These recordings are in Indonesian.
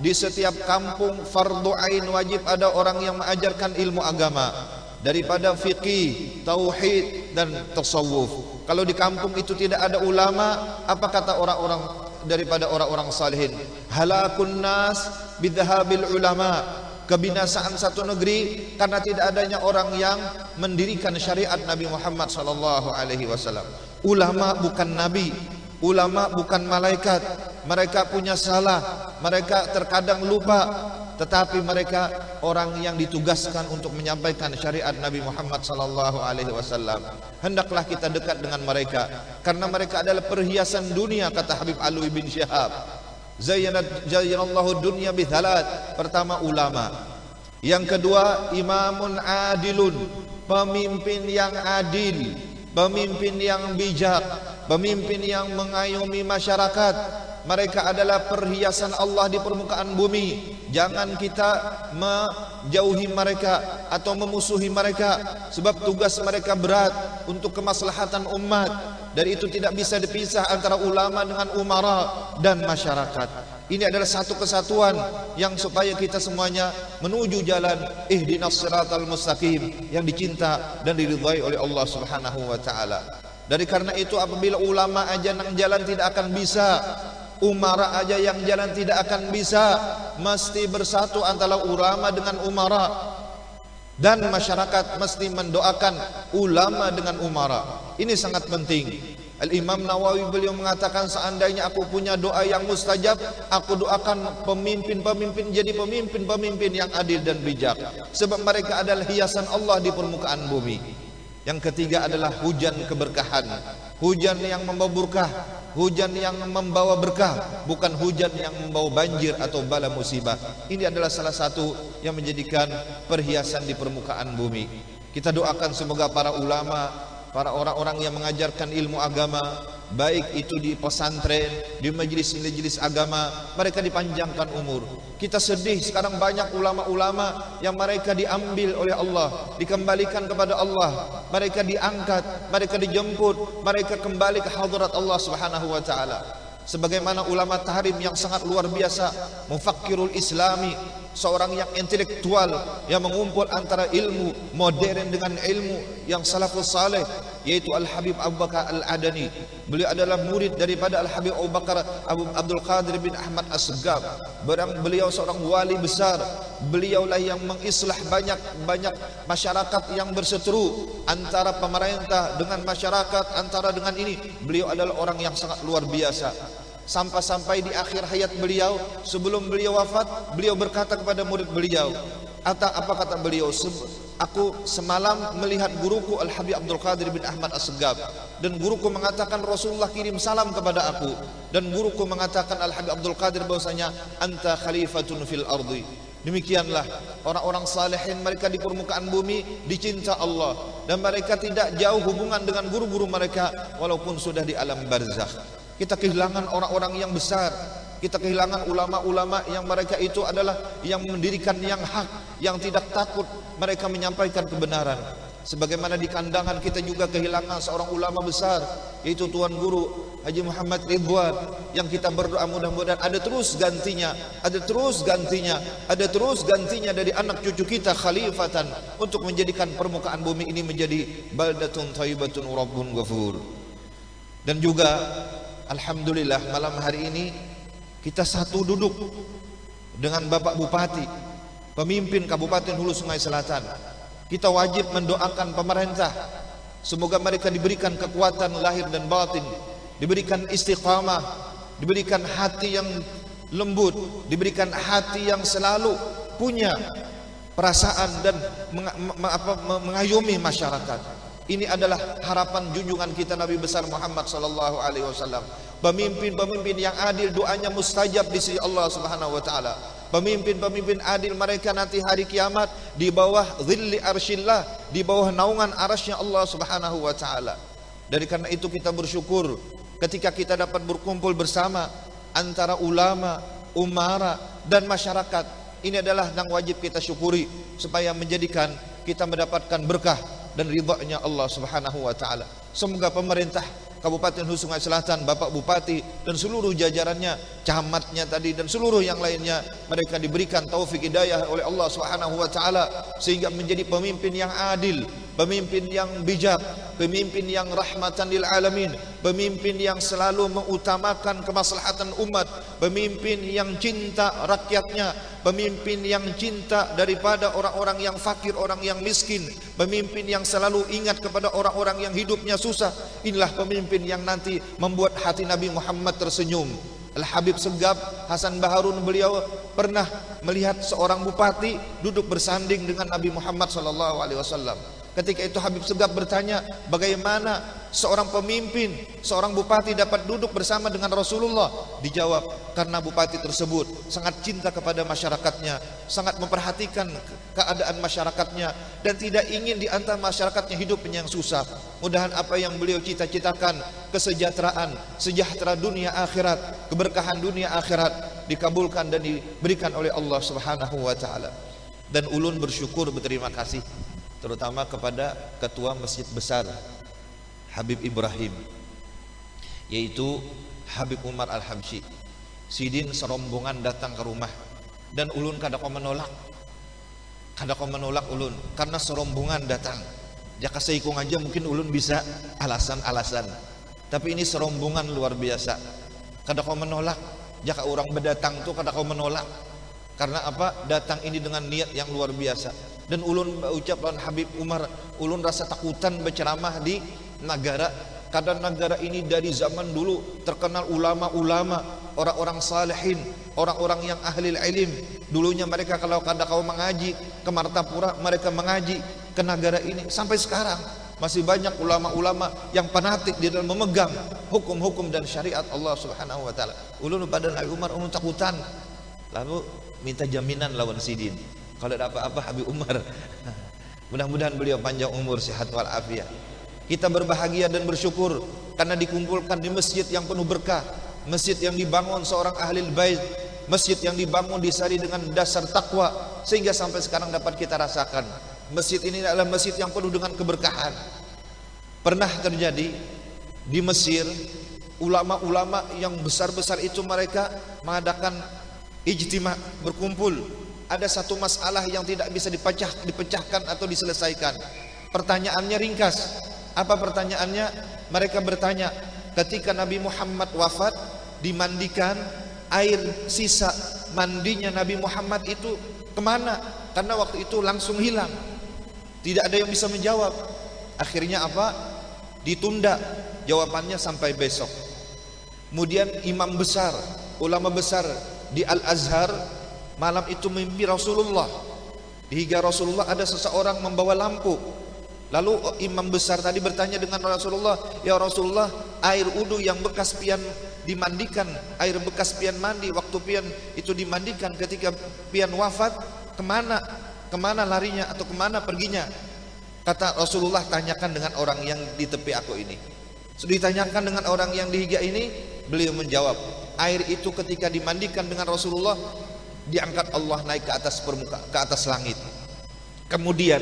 di setiap kampung fardu ain wajib ada orang yang mengajarkan ilmu agama, daripada fikih, tauhid dan tasawuf. Kalau di kampung itu tidak ada ulama, apa kata orang-orang daripada orang-orang salihin? Halakun nas bidhahabil ulama. Kebinasaan satu negeri karena tidak adanya orang yang mendirikan syariat Nabi Muhammad sallallahu alaihi wasallam. Ulama bukan nabi, ulama bukan malaikat. Mereka punya salah, mereka terkadang lupa, tetapi mereka orang yang ditugaskan untuk menyampaikan syariat Nabi Muhammad sallallahu alaihi wasallam. Hendaklah kita dekat dengan mereka karena mereka adalah perhiasan dunia, kata Habib Alwi bin Syihab. Zayyanallahu dunya bithalat. Pertama ulama, yang kedua imamun adilun, pemimpin yang adil, pemimpin yang bijak, pemimpin yang mengayomi masyarakat. Mereka adalah perhiasan Allah di permukaan bumi. Jangan kita menjauhi mereka atau memusuhi mereka, sebab tugas mereka berat untuk kemaslahatan umat. Dari itu tidak bisa dipisah antara ulama dengan umara dan masyarakat. Ini adalah satu kesatuan yang supaya kita semuanya menuju jalan ihdinas siratal mustaqim yang dicinta dan diridhai oleh Allah Subhanahu wa taala. Dari karena itu apabila ulama aja yang jalan tidak akan bisa, umara aja yang jalan tidak akan bisa, mesti bersatu antara ulama dengan umara, dan masyarakat mesti mendoakan ulama dengan umara. Ini sangat penting. Al-Imam Nawawi beliau mengatakan, seandainya aku punya doa yang mustajab, aku doakan pemimpin-pemimpin jadi pemimpin-pemimpin yang adil dan bijak, sebab mereka adalah hiasan Allah di permukaan bumi. Yang ketiga adalah hujan keberkahan, hujan yang membawa berkah, hujan yang membawa berkah, bukan hujan yang membawa banjir atau bala musibah. Ini adalah salah satu yang menjadikan perhiasan di permukaan bumi. Kita doakan semoga para ulama, para orang-orang yang mengajarkan ilmu agama, baik itu di pesantren, di majelis-majelis agama, mereka dipanjangkan umur. Kita sedih sekarang banyak ulama-ulama yang mereka diambil oleh Allah, dikembalikan kepada Allah, mereka diangkat, mereka dijemput, mereka kembali ke hadirat Allah Subhanahu wa taala. Sebagaimana ulama tahrim yang sangat luar biasa, mufakkirul islami, seorang yang intelektual yang mengumpul antara ilmu modern dengan ilmu yang salafus saleh, yaitu Al-Habib Abu Bakar Al-Adani. Beliau adalah murid daripada Al-Habib Abu Bakar Abdul Qadir bin Ahmad As-Segaf. Beliau seorang wali besar. Beliaulah yang mengislah banyak masyarakat yang berseteru, antara pemerintah dengan masyarakat, antara dengan ini. Beliau adalah orang yang sangat luar biasa. Sampai di akhir hayat beliau, sebelum beliau wafat, beliau berkata kepada murid beliau, apa kata beliau? Aku semalam melihat guruku Al-Habib Abdul Qadir bin Ahmad As-Segaf, dan guruku mengatakan Rasulullah kirim salam kepada aku, dan guruku mengatakan Al-Habib Abdul Qadir bahwasanya anta khalifatun fil ardi. Demikianlah orang-orang salihin, mereka di permukaan bumi dicinta Allah, dan mereka tidak jauh hubungan dengan guru-guru mereka walaupun sudah di alam barzakh. Kita kehilangan orang-orang yang besar, kita kehilangan ulama-ulama yang mereka itu adalah yang mendirikan yang hak, yang tidak takut mereka menyampaikan kebenaran. Sebagaimana di kandangan kita juga kehilangan seorang ulama besar, yaitu Tuan Guru Haji Muhammad Ridwan, yang kita berdoa mudah-mudahan ada terus gantinya, ada terus gantinya, ada terus gantinya dari anak cucu kita khalifatan, untuk menjadikan permukaan bumi ini menjadi baldatun thayyibatun rabbun ghafur. Dan juga alhamdulillah malam hari ini kita satu duduk dengan Bapak Bupati, pemimpin Kabupaten Hulu Sungai Selatan. Kita wajib mendoakan pemerintah, semoga mereka diberikan kekuatan lahir dan batin, diberikan istiqamah, diberikan hati yang lembut, diberikan hati yang selalu punya perasaan dan mengayomi masyarakat. Ini adalah harapan junjungan kita Nabi besar Muhammad sallallahu alaihi wasallam. Pemimpin-pemimpin yang adil doanya mustajab di sisi Allah Subhanahu wa taala. Pemimpin-pemimpin adil mereka nanti hari kiamat di bawah zilli arsyillah, di bawah naungan arasy Allah Subhanahu wa taala. Dari karena itu kita bersyukur ketika kita dapat berkumpul bersama antara ulama, umara dan masyarakat. Ini adalah yang wajib kita syukuri supaya menjadikan kita mendapatkan berkah dan ridha-Nya Allah Subhanahu wa taala. Semoga pemerintah Kabupaten Hulu Sungai Selatan, Bapak Bupati dan seluruh jajarannya, camatnya tadi dan seluruh yang lainnya, mereka diberikan taufik hidayah oleh Allah Subhanahu wa taala sehingga menjadi pemimpin yang adil, pemimpin yang bijak, pemimpin yang rahmatan lil alamin, pemimpin yang selalu mengutamakan kemaslahatan umat, pemimpin yang cinta rakyatnya, pemimpin yang cinta daripada orang-orang yang fakir, orang yang miskin, pemimpin yang selalu ingat kepada orang-orang yang hidupnya susah. Inilah pemimpin yang nanti membuat hati Nabi Muhammad tersenyum. Al-Habib Segaf Hasan Baharun, beliau pernah melihat seorang bupati duduk bersanding dengan Nabi Muhammad SAW. Ketika itu Habib Segaf bertanya, bagaimana seorang pemimpin, seorang bupati dapat duduk bersama dengan Rasulullah? Dijawab, karena bupati tersebut sangat cinta kepada masyarakatnya, sangat memperhatikan keadaan masyarakatnya, dan tidak ingin di antara masyarakatnya hidup yang susah. Mudahan apa yang beliau cita-citakan, kesejahteraan, sejahtera dunia akhirat, keberkahan dunia akhirat, dikabulkan dan diberikan oleh Allah Subhanahu wa taala. Dan ulun bersyukur, berterima kasih terutama kepada ketua Masjid Besar Habib Ibrahim, yaitu Habib Umar Al-Habsyi. Sidin serombongan datang ke rumah dan ulun kada kau menolak ulun karena serombongan datang. Jaka seikung aja mungkin ulun bisa alasan-alasan, tapi ini serombongan luar biasa. Kada kau menolak, jaka orang berdatang tuh kada kau menolak. Karena apa? Datang ini dengan niat yang luar biasa. Dan ulun ucap lawan Habib Umar, ulun rasa takutan berceramah di negara, karena negara ini dari zaman dulu terkenal ulama-ulama, orang-orang salihin, orang-orang yang ahli ilm. Dulunya mereka kalau kada kau mengaji ke Martapura, mereka mengaji ke negara ini. Sampai sekarang masih banyak ulama-ulama yang fanatik di dalam memegang hukum-hukum dan syariat Allah Subhanahu wa taala. Ulun pada Habib Umar ulun takutan. Lalu minta jaminan lawan Sidin, kalau ada apa-apa Habib Umar, mudah-mudahan beliau panjang umur, sehat walafiat. Kita berbahagia dan bersyukur karena dikumpulkan di masjid yang penuh berkah, masjid yang dibangun seorang ahli bait, masjid yang dibangun disari dengan dasar takwa, sehingga sampai sekarang dapat kita rasakan masjid ini adalah masjid yang penuh dengan keberkahan. Pernah terjadi di Mesir, ulama-ulama yang besar-besar itu mereka mengadakan ijtima, berkumpul. Ada satu masalah yang tidak bisa dipecahkan atau diselesaikan. Pertanyaannya ringkas. Apa pertanyaannya? Mereka bertanya, ketika Nabi Muhammad wafat, dimandikan, air sisa mandinya Nabi Muhammad itu kemana? Karena waktu itu langsung hilang. Tidak ada yang bisa menjawab. Akhirnya apa? Ditunda jawabannya sampai besok. Kemudian imam besar, ulama besar di Al-Azhar malam itu mimpi Rasulullah. Hingga Rasulullah ada seseorang membawa lampu. Lalu imam besar tadi bertanya dengan Rasulullah, ya Rasulullah, air wudu yang bekas pian dimandikan, air bekas pian mandi, waktu pian itu dimandikan ketika pian wafat, kemana larinya atau kemana perginya? Kata Rasulullah, tanyakan dengan orang yang di tepi aku ini. Sudah ditanyakan dengan orang yang di higa ini, beliau menjawab, air itu ketika dimandikan dengan Rasulullah, diangkat Allah naik ke atas ke atas langit. Kemudian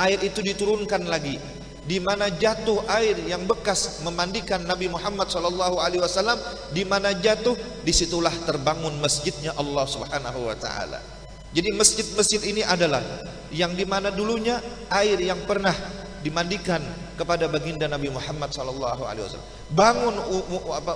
air itu diturunkan lagi, di mana jatuh air yang bekas memandikan Nabi Muhammad SAW, di mana jatuh, disitulah terbangun masjidnya Allah Subhanahu wa taala. Jadi masjid-masjid ini adalah yang di mana dulunya air yang pernah dimandikan kepada baginda Nabi Muhammad SAW. Bangun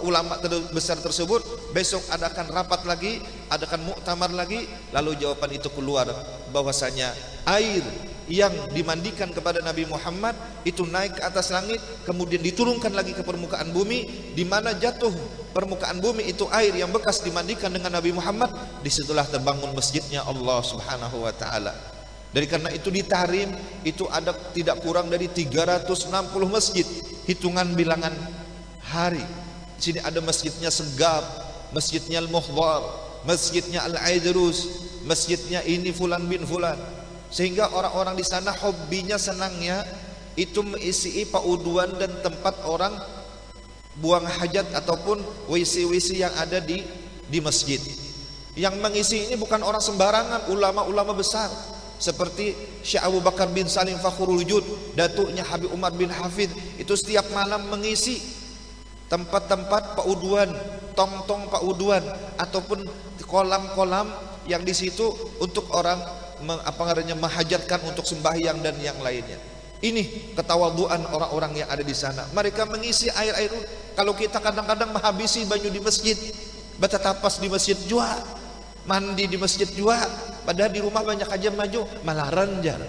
ulama besar tersebut, besok adakan rapat lagi, adakan muktamar lagi, lalu jawaban itu keluar bahwasanya air yang dimandikan kepada Nabi Muhammad itu naik ke atas langit, kemudian diturunkan lagi ke permukaan bumi, di mana jatuh permukaan bumi itu air yang bekas dimandikan dengan Nabi Muhammad, disitulah terbangun masjidnya Allah Subhanahu wa taala. Dari karena itu di Tahrim itu ada tidak kurang dari 360 masjid, hitungan bilangan hari. Di sini ada masjidnya Segaf, masjidnya Al-Muhdhar, masjidnya Al-Aidrus, masjidnya ini fulan bin fulan. Sehingga orang-orang di sana hobinya, senangnya itu mengisi pauduan dan tempat orang buang hajat ataupun WC-WC yang ada di masjid. Yang mengisi ini bukan orang sembarangan, ulama-ulama besar seperti Syekh Abu Bakar bin Salim Fakhrul Wujud, datuknya Habib Umar bin Hafidh, itu setiap malam mengisi tempat-tempat pauduan, tong-tong pauduan, ataupun kolam-kolam yang di situ untuk orang menghajatkan untuk sembahyang dan yang lainnya. Ini ketawaduan orang-orang yang ada di sana. Mereka mengisi air-air. Kalau kita kadang-kadang menghabisi banyu di masjid, bertatapas di masjid juga, mandi di masjid juga, padahal di rumah banyak aja maju, malah ranjar.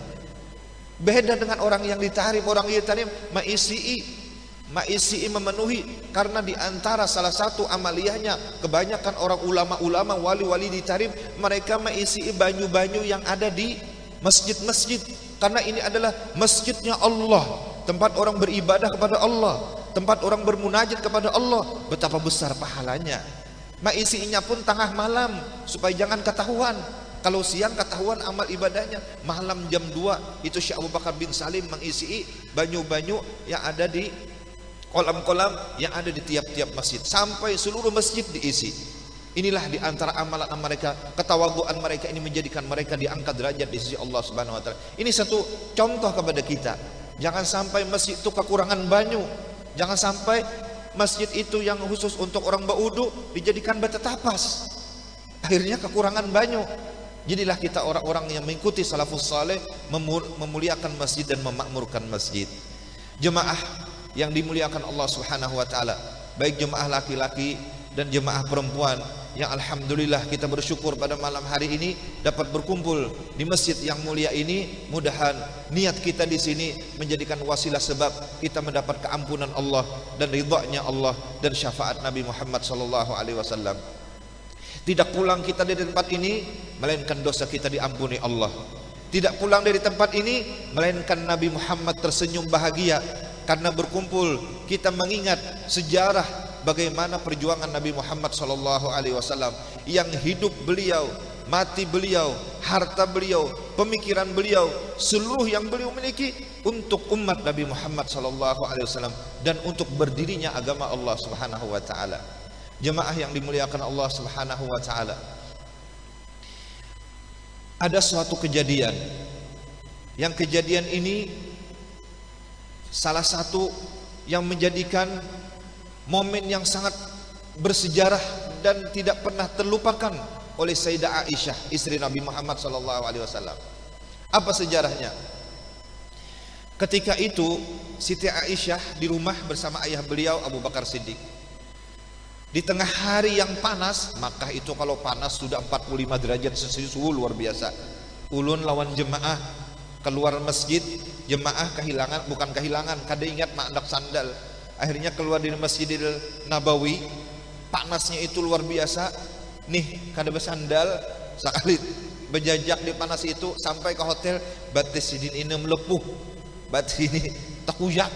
Beda dengan orang yang ditarim. Orang yang ditarim maisi memenuhi, karena di antara salah satu amaliyahnya, kebanyakan orang ulama-ulama, wali-wali ditarim, mereka maisi banyu-banyu yang ada di masjid-masjid, karena ini adalah masjidnya Allah, tempat orang beribadah kepada Allah, tempat orang bermunajat kepada Allah. Betapa besar pahalanya. Maisinya pun tengah malam supaya jangan ketahuan. Kalau siang ketahuan amal ibadahnya. Malam jam 2 itu Syekh Abu Bakar bin Salim mengisi banyu-banyu yang ada di kolam-kolam yang ada di tiap-tiap masjid, sampai seluruh masjid diisi. Inilah di antara amalan mereka, ketawaduan mereka ini menjadikan mereka diangkat derajat di sisi Allah Subhanahu wa taala. Ini satu contoh kepada kita. Jangan sampai masjid itu kekurangan banyu. Jangan sampai masjid itu yang khusus untuk orang berwudu dijadikan batu tapas. Akhirnya kekurangan banyu. Jadilah kita orang-orang yang mengikuti salafus saleh, memuliakan masjid dan memakmurkan masjid. Jemaah yang dimuliakan Allah Subhanahu wa taala, baik jemaah laki-laki dan jemaah perempuan, yang alhamdulillah kita bersyukur pada malam hari ini dapat berkumpul di masjid yang mulia ini. Mudahan niat kita di sini menjadikan wasilah sebab kita mendapat keampunan Allah dan ridha-Nya Allah dan syafaat Nabi Muhammad sallallahu alaihi wasallam. Tidak pulang kita dari tempat ini melainkan dosa kita diampuni Allah. Tidak pulang dari tempat ini melainkan Nabi Muhammad tersenyum bahagia, karena berkumpul kita mengingat sejarah bagaimana perjuangan Nabi Muhammad sallallahu alaihi wasallam, yang hidup beliau, mati beliau, harta beliau, pemikiran beliau, seluruh yang beliau miliki untuk umat Nabi Muhammad sallallahu alaihi wasallam dan untuk berdirinya agama Allah Subhanahu wa taala. Jemaah yang dimuliakan Allah Subhanahu wa taala, ada suatu kejadian, yang kejadian ini salah satu yang menjadikan momen yang sangat bersejarah dan tidak pernah terlupakan oleh Sayyidah Aisyah, istri Nabi Muhammad sallallahu alaihi wasallam. Apa sejarahnya? Ketika itu Siti Aisyah di rumah bersama ayah beliau Abu Bakar Siddiq. Di tengah hari yang panas, Makkah itu kalau panas sudah 45 derajat suhu luar biasa. Ulun lawan jemaah keluar masjid, jemaah bukan kehilangan, kada ingat mandak sandal. Akhirnya keluar dari Masjidil Nabawi, panasnya itu luar biasa. Nih kada bersandal, sekali berjajak di panas itu sampai ke hotel. Batis ini melepuh, batis ini takuyak,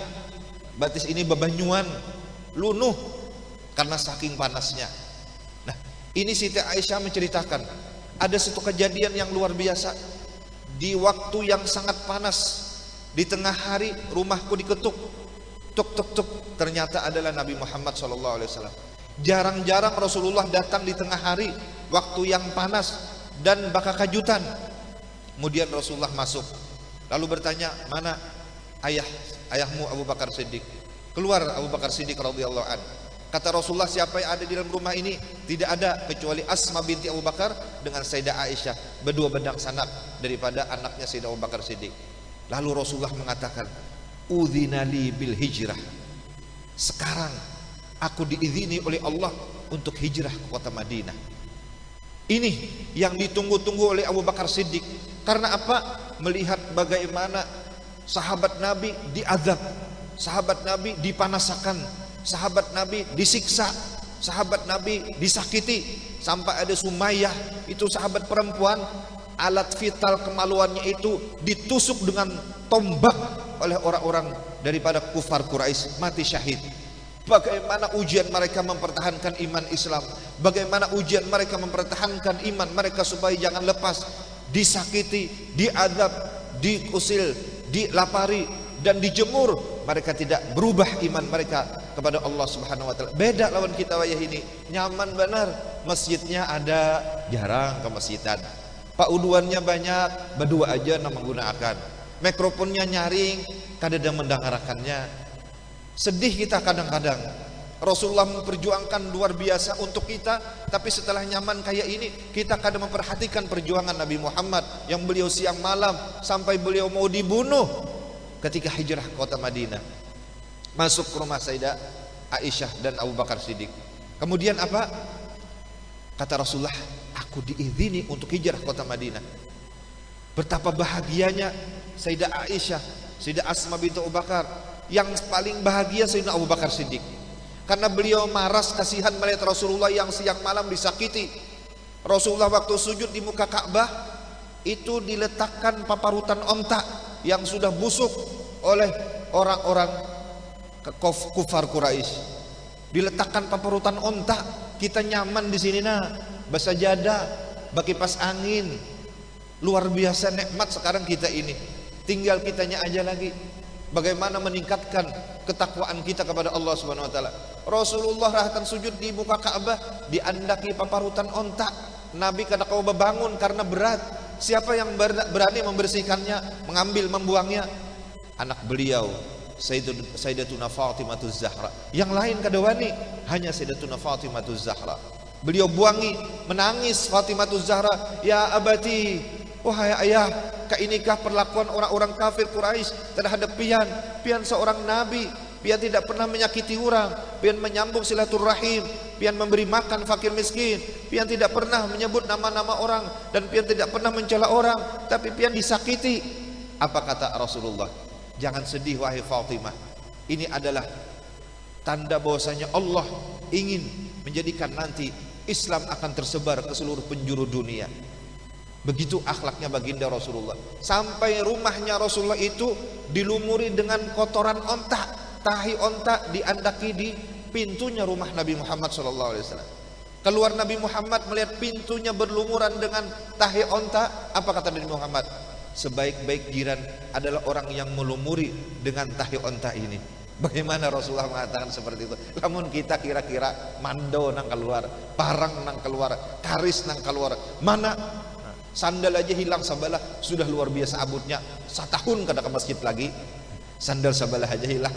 batis ini bebanyuan, lunuh karena saking panasnya. Nah, ini Siti Aisyah menceritakan ada satu kejadian yang luar biasa. Di waktu yang sangat panas, di tengah hari rumahku diketuk, tuk tuk tuk, ternyata adalah Nabi Muhammad SAW. Jarang-jarang Rasulullah datang di tengah hari, waktu yang panas dan bakal kejutan. Kemudian Rasulullah masuk, lalu bertanya, mana ayahmu Abu Bakar Siddiq? Keluar Abu Bakar Siddiq radhiyallahu anhu. Kata Rasulullah, siapa yang ada di dalam rumah ini? Tidak ada kecuali Asma binti Abu Bakar dengan Sayyidah Aisyah, berdua bedak sanak daripada anaknya Sayyidina Abu Bakar Siddiq. Lalu Rasulullah mengatakan, udzinali bil hijrah. Sekarang aku diizini oleh Allah untuk hijrah ke kota Madinah. Ini yang ditunggu-tunggu oleh Abu Bakar Siddiq. Karena apa? Melihat bagaimana sahabat Nabi diazab, sahabat Nabi dipanasakan, sahabat Nabi disiksa, sahabat Nabi disakiti, sampai ada Sumayyah, itu sahabat perempuan, alat vital kemaluannya itu ditusuk dengan tombak oleh orang-orang daripada kufar Quraisy, mati syahid. Bagaimana ujian mereka mempertahankan iman Islam, bagaimana ujian mereka mempertahankan iman mereka supaya jangan lepas, disakiti, diadab, diusil, dilapari dan dijemur, mereka tidak berubah iman mereka kepada Allah Subhanahu wa taala. Beda lawan kita wayah ini, nyaman benar, masjidnya ada, jarang ke masjidan. Pak uduannya banyak, berdua aja nama menggunakan. Mikrofonnya nyaring, kadang mendengarkannya. Sedih kita kadang-kadang. Rasulullah memperjuangkan luar biasa untuk kita, tapi setelah nyaman kayak ini, kita kadang memperhatikan perjuangan Nabi Muhammad yang beliau siang malam sampai beliau mau dibunuh ketika hijrah ke kota Madinah, masuk ke rumah Sayyidah Aisyah dan Abu Bakar Siddiq. Kemudian apa? Kata Rasulullah, aku diizini untuk hijrah ke kota Madinah. Betapa bahagianya Sayyidah Aisyah, Sayyidah Asma binti Abu Bakar. Yang paling bahagia Sayyidina Abu Bakar Siddiq, karena beliau maras kasihan melihat Rasulullah yang siang malam disakiti. Rasulullah waktu sujud di muka Ka'bah itu diletakkan paparutan onta yang sudah busuk oleh orang-orang kufar Quraisy. Diletakkan paparutan onta, kita nyaman di sini nah, bersajadah, berkipas angin. Luar biasa nikmat sekarang kita ini. Tinggal kitanya aja lagi bagaimana meningkatkan ketakwaan kita kepada Allah Subhanahu wa taala. Rasulullah akan sujud di muka Ka'bah, diandaki paparutan onta. Nabi kada kau bangun karena berat. Siapa yang berani membersihkannya, mengambil, membuangnya? Anak beliau, Sayyidatuna Fatimahuz Zahra. Yang lain kada wani, hanya Sayyidatuna Fatimahuz Zahra. Beliau buangi, menangis Fatimahuz Zahra, "Ya abati, wahai ayah, inikah perlakuan orang-orang kafir Quraisy terhadap pian? Pian seorang nabi, pian tidak pernah menyakiti orang, pian menyambung silaturahim, pian memberi makan fakir miskin, pian tidak pernah menyebut nama-nama orang, dan pian tidak pernah mencela orang, tapi pian disakiti." Apa kata Rasulullah? Jangan sedih wahai Fatimah. Ini adalah tanda bahwasanya Allah ingin menjadikan nanti Islam akan tersebar ke seluruh penjuru dunia. Begitu akhlaknya baginda Rasulullah. Sampai rumahnya Rasulullah itu dilumuri dengan kotoran onta, tahi onta diandaki di pintunya rumah Nabi Muhammad SAW. Keluar Nabi Muhammad melihat pintunya berlumuran dengan tahi onta. Apa kata Nabi Muhammad? Sebaik-baik jiran adalah orang yang melumuri dengan tahi onta ini. Bagaimana Rasulullah mengatakan seperti itu? Namun kita kira-kira mando nang keluar, parang nang keluar, karis nang keluar, mana sandal aja hilang sabalah, sudah luar biasa abutnya. Setahun kada ke masjid lagi, sandal sabalah aja hilang.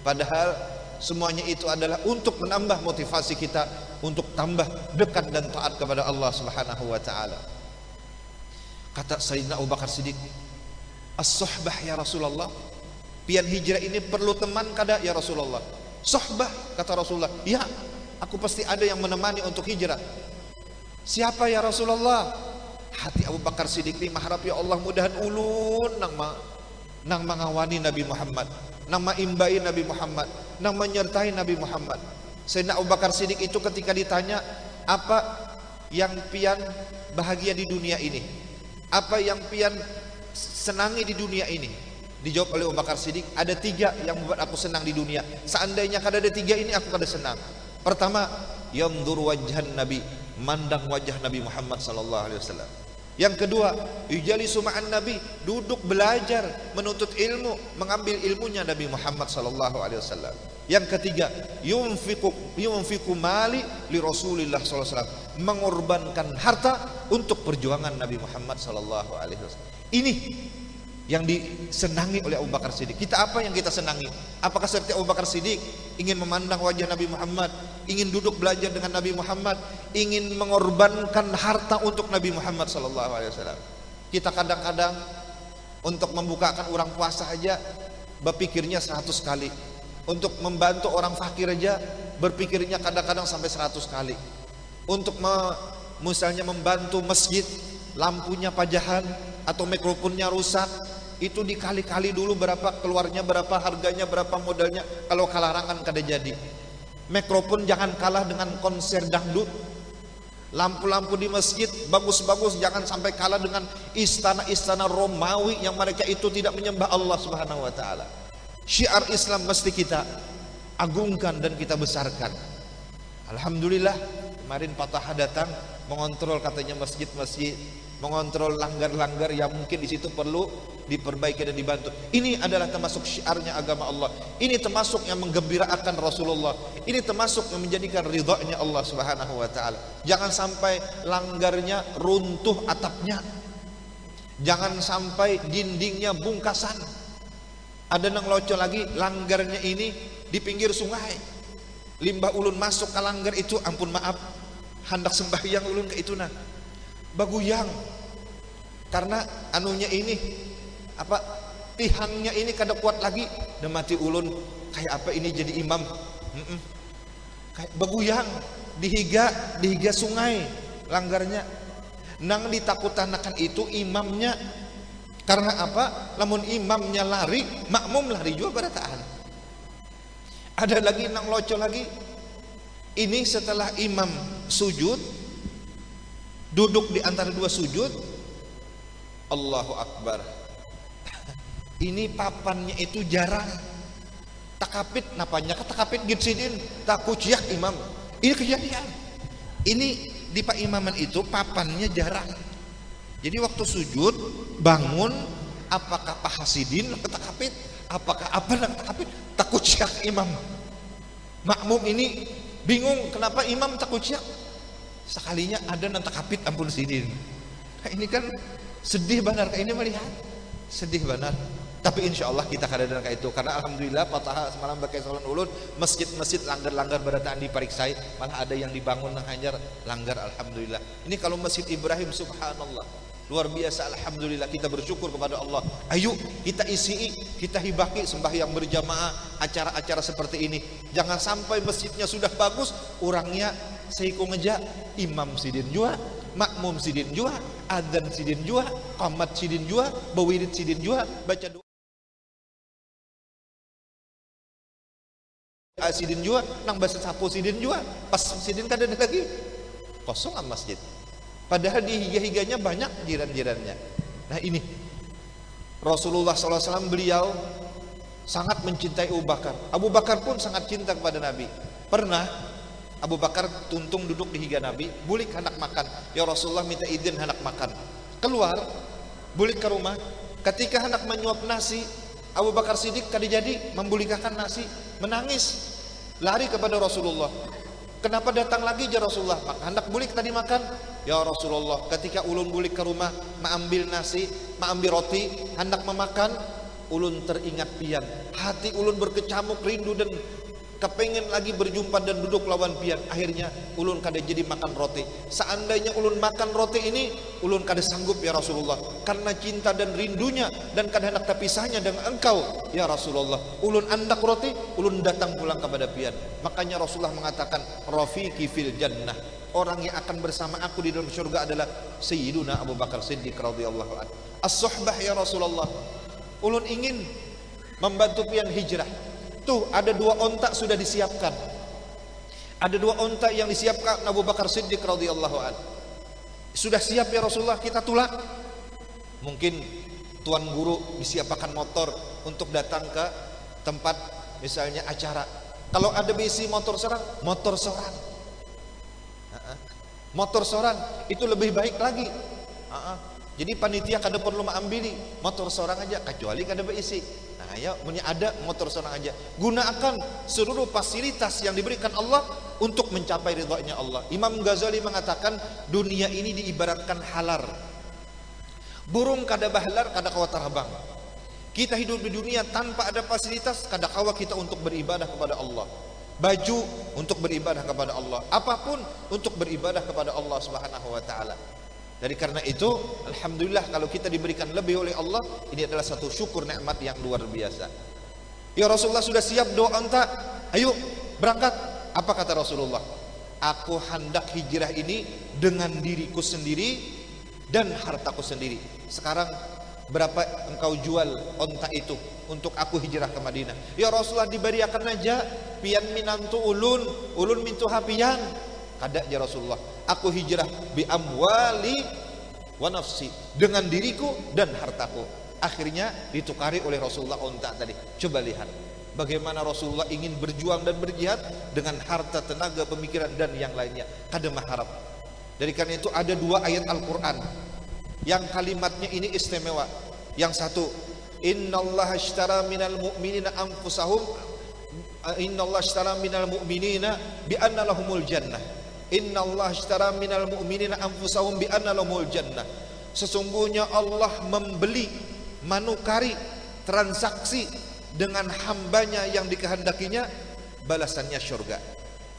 Padahal semuanya itu adalah untuk menambah motivasi kita untuk tambah dekat dan taat kepada Allah Subhanahu wa taala. Kata Sayyidina Abu Bakar Siddiq, "As-suhbah ya Rasulullah." Pian hijrah ini perlu teman kada ya Rasulullah? Suhbah, kata Rasulullah. Ya, aku pasti ada yang menemani untuk hijrah. Siapa ya Rasulullah? Hati Abu Bakar Siddiq ini mengharap, ya Allah mudahan ulun nang mengawani Nabi Muhammad, nang maimbai Nabi Muhammad, nang menyertai Nabi Muhammad. Sayyidina Abu Bakar Siddiq itu ketika ditanya, apa yang pian bahagia di dunia ini? Apa yang pian senangi di dunia ini? Dijawab oleh Abu Bakar Siddiq, ada 3 yang membuat aku senang di dunia. Seandainya kada ada 3 ini, aku kada senang. Pertama, yanzur wajhan Nabi, mandang wajah Nabi Muhammad sallallahu alaihi wasallam. Yang kedua, yujalisu ma'an Nabi, duduk belajar, menuntut ilmu, mengambil ilmunya Nabi Muhammad sallallahu alaihi wasallam. Yang ketiga, yunfiqu mali li Rasulillah sallallahu alaihi wasallam, mengorbankan harta untuk perjuangan Nabi Muhammad sallallahu alaihi wasallam. Ini yang disenangi oleh Abu Bakar Siddiq. Kita apa yang kita senangi? Apakah seperti Abu Bakar Siddiq ingin memandang wajah Nabi Muhammad, ingin duduk belajar dengan Nabi Muhammad, ingin mengorbankan harta untuk Nabi Muhammad SAW? Kita kadang-kadang untuk membukakan orang puasa aja berpikirnya 100 kali, untuk membantu orang fakir aja berpikirnya kadang-kadang sampai 100 kali, untuk misalnya membantu masjid, lampunya pajahan atau mikrofonnya rusak, itu dikali-kali dulu berapa keluarnya, berapa harganya, berapa modalnya. Kalau kelarangan kada jadi. Mikrofon jangan kalah dengan konser dangdut. Lampu-lampu di masjid bagus-bagus, jangan sampai kalah dengan istana-istana Romawi yang mereka itu tidak menyembah Allah Subhanahu wa taala. Syiar Islam mesti kita agungkan dan kita besarkan. Alhamdulillah, kemarin Fatah datang mengontrol katanya masjid-masjid, mengontrol langgar-langgar yang mungkin di situ perlu diperbaiki dan dibantu. Ini adalah termasuk syiarnya agama Allah. Ini termasuk yang menggembirakan Rasulullah. Ini termasuk yang menjadikan ridhanya Allah Subhanahu wa taala. Jangan sampai langgarnya runtuh atapnya. Jangan sampai dindingnya bungkasan. Ada nang loco lagi langgarnya ini di pinggir sungai. limbah ulun masuk ke langgar itu, ampun maaf, hendak sembahyang ulun ke itu nah baguyang karena anunya ini apa, tihangnya ini kada kuat lagi, dan mati ulun kayak apa ini jadi imam. Kayak baguyang dihiga sungai langgarnya, nang ditakutanakan itu imamnya. Karena apa? Lamun imamnya lari, makmum lari juga berataan. Ada lagi nang loco lagi. Ini setelah imam sujud, duduk di antara dua sujud, Allahu Akbar. Ini papannya itu jarang. Takapit, napanya takapit gitsidin, takuciak imam. Ini kejadian. Ini di pak imaman itu papannya jarang. Jadi waktu sujud bangun, apakah pahasidin ketakapit, apakah apa nak takapit, takut syak imam. Makmum ini bingung kenapa imam takut syak. Sekalinya ada nang takapit ampun sidin. Ini kan sedih benar, ini melihat sedih benar. Tapi insya Allah kita kadang kayak itu, karena alhamdulillah patah semalam pakai salon ulun, masjid-masjid langgar-langgar berataan di Pariksai, malah ada yang dibangun nang hanyar langgar, alhamdulillah. Ini kalau Masjid Ibrahim subhanallah luar biasa, alhamdulillah, kita bersyukur kepada Allah. Ayo kita isi, kita hibaki sembahyang berjamaah, acara-acara seperti ini. Jangan sampai masjidnya sudah bagus, orangnya seiku ngeja, imam sidin jua, makmum sidin jua, adzan sidin jua, qamat sidin jua, bawirid sidin jua, baca doa sidin jua, nang bahasa sapu sidin jua, pas sidin kada ada lagi, kosong am masjid. Padahal di higa-higanya banyak jiran-jirannya. Nah ini Rasulullah SAW beliau sangat mencintai Abu Bakar. Abu Bakar pun sangat cinta kepada Nabi. Pernah Abu Bakar tuntung duduk di higa Nabi, bulik hendak makan. Ya Rasulullah minta izin hendak makan. Keluar, bulik ke rumah. Ketika hendak menyuap nasi, Abu Bakar Siddiq tadi jadi membulikkan nasi, menangis, lari kepada Rasulullah. Kenapa datang lagi ya Rasulullah? Hendak bulik tadi makan. Ya Rasulullah, ketika ulun bulik ke rumah, mengambil nasi, mengambil roti, hendak memakan, ulun teringat pian. Hati ulun berkecamuk rindu dan kepengen lagi berjumpa dan duduk lawan pian. Akhirnya ulun kada jadi makan roti. Seandainya ulun makan roti ini, ulun kada sanggup ya Rasulullah, karena cinta dan rindunya, dan kada hendak terpisahnya dengan engkau ya Rasulullah. Ulun andak roti, ulun datang pulang kepada pian. Makanya Rasulullah mengatakan, rafiqi fil jannah, orang yang akan bersama aku di dalam surga adalah Sayyiduna Abu Bakar Siddiq radhiyallahu anhu. As-suhbah ya Rasulullah, ulun ingin membantu pian hijrah. Tuh ada dua ontak sudah disiapkan. Ada dua ontak yang disiapkan Abu Bakar Siddiq radhiyallahu anhu. Sudah siap ya Rasulullah, kita tulak. Mungkin tuan guru disiapkan motor untuk datang ke tempat misalnya acara. Kalau ada bisi motor serang, motor serang. Motor sorang itu lebih baik lagi. Jadi panitia kada perlu mengambil motor sorang aja, kecuali kada berisi. Nah ya punya ada motor sorang aja. Gunakan seluruh fasilitas yang diberikan Allah untuk mencapai ridhonya Allah. Imam Ghazali mengatakan dunia ini diibaratkan halar. Burung kada bahlar, kada kawa terbang. Kita hidup di dunia tanpa ada fasilitas, kada kawa kita untuk beribadah kepada Allah. Baju untuk beribadah kepada Allah, apapun untuk beribadah kepada Allah Subhanahu wa taala. Dari karena itu, alhamdulillah kalau kita diberikan lebih oleh Allah, ini adalah satu syukur nikmat yang luar biasa. Ya Rasulullah sudah siap doa onta, ayo berangkat. Apa kata Rasulullah? Aku hendak hijrah ini dengan diriku sendiri dan hartaku sendiri. Sekarang berapa engkau jual onta itu untuk aku hijrah ke Madinah? Ya Rasulullah, diberiakan aja, pian minantu ulun mintu hapian. Kada ya Rasulullah, aku hijrah bi amwali wa nafsi, dengan diriku dan hartaku. Akhirnya ditukari oleh Rasulullah onta tadi. Coba lihat bagaimana Rasulullah ingin berjuang dan berjihad dengan harta, tenaga, pemikiran dan yang lainnya. Kada maharap. Dari karena itu ada dua ayat Al-Quran yang kalimatnya ini istimewa. Yang satu, innallaha ashtara minal mu'minina anfusahum, innallaha ashtara minal mu'minina bi anna lahumul jannah. Innallaha ashtara minal mu'minina anfusahum bi anna lahumul jannah. Sesungguhnya Allah membeli, manukari, transaksi dengan hambanya yang dikehendakinya balasannya syurga.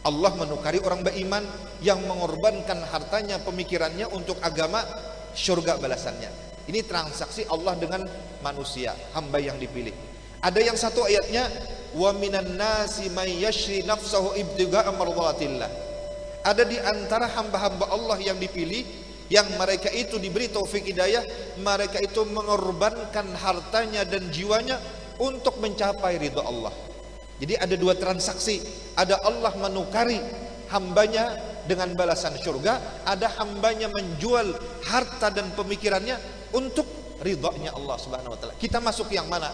Allah menukari orang beriman yang mengorbankan hartanya, pemikirannya untuk agama, surga balasannya. Ini transaksi Allah dengan manusia, hamba yang dipilih. Ada yang satu ayatnya, wa minan nasi may yashri nafsahu ibtigha'a mardatillah. Ada di antara hamba-hamba Allah yang dipilih, yang mereka itu diberi taufik hidayah, mereka itu mengorbankan hartanya dan jiwanya untuk mencapai ridha Allah. Jadi ada dua transaksi, ada Allah menukari hambanya dengan balasan surga, ada hambanya menjual harta dan pemikirannya untuk ridhanya Allah Subhanahu wa taala. Kita masuk yang mana?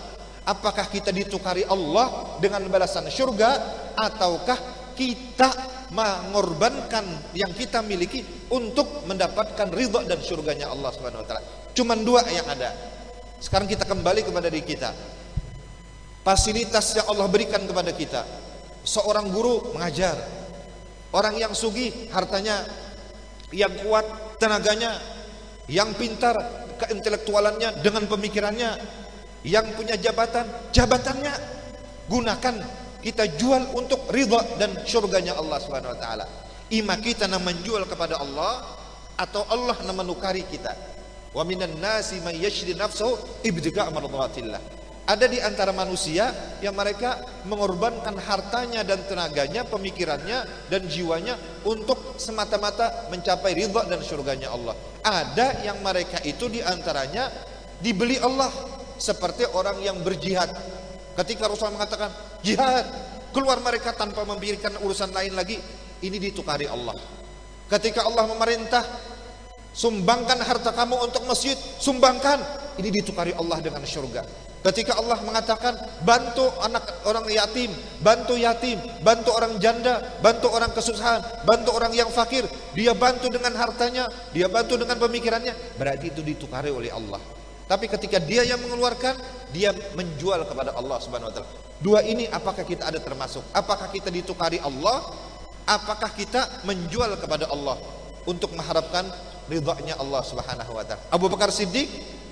Apakah kita ditukari Allah dengan balasan surga, ataukah kita mengorbankan yang kita miliki untuk mendapatkan ridha dan surganya Allah Subhanahu wa taala? Cuman dua yang ada. Sekarang kita kembali kepada diri kita. Fasilitas yang Allah berikan kepada kita. Seorang guru mengajar, orang yang sugih hartanya, yang kuat tenaganya, yang pintar keintelektualannya dengan pemikirannya, yang punya jabatan, jabatannya gunakan, kita jual untuk ridha dan surganya Allah Subhanahu wa taala. Ima kita nak menjual kepada Allah, atau Allah nak menukari kita. Wa minan nasi may yashri nafsahu ibtigha'a mardatillah. Ada di antara manusia yang mereka mengorbankan hartanya dan tenaganya, pemikirannya dan jiwanya untuk semata-mata mencapai ridha dan surganya Allah. Ada yang mereka itu di antaranya dibeli Allah, seperti orang yang berjihad. Ketika Rasulullah mengatakan jihad, keluar mereka tanpa memikirkan urusan lain lagi, ini ditukari Allah. Ketika Allah memerintah, sumbangkan harta kamu untuk masjid, sumbangkan, ini ditukari Allah dengan surga. Ketika Allah mengatakan bantu anak orang yatim, bantu orang janda, bantu orang kesusahan, bantu orang yang fakir, dia bantu dengan hartanya, dia bantu dengan pemikirannya, berarti itu ditukari oleh Allah. Tapi ketika dia yang mengeluarkan, dia menjual kepada Allah Subhanahu wa taala. Dua ini apakah kita ada termasuk? Apakah kita ditukari Allah? Apakah kita menjual kepada Allah untuk mengharapkan ridhanya Allah Subhanahu wa taala? Abu Bakar Siddiq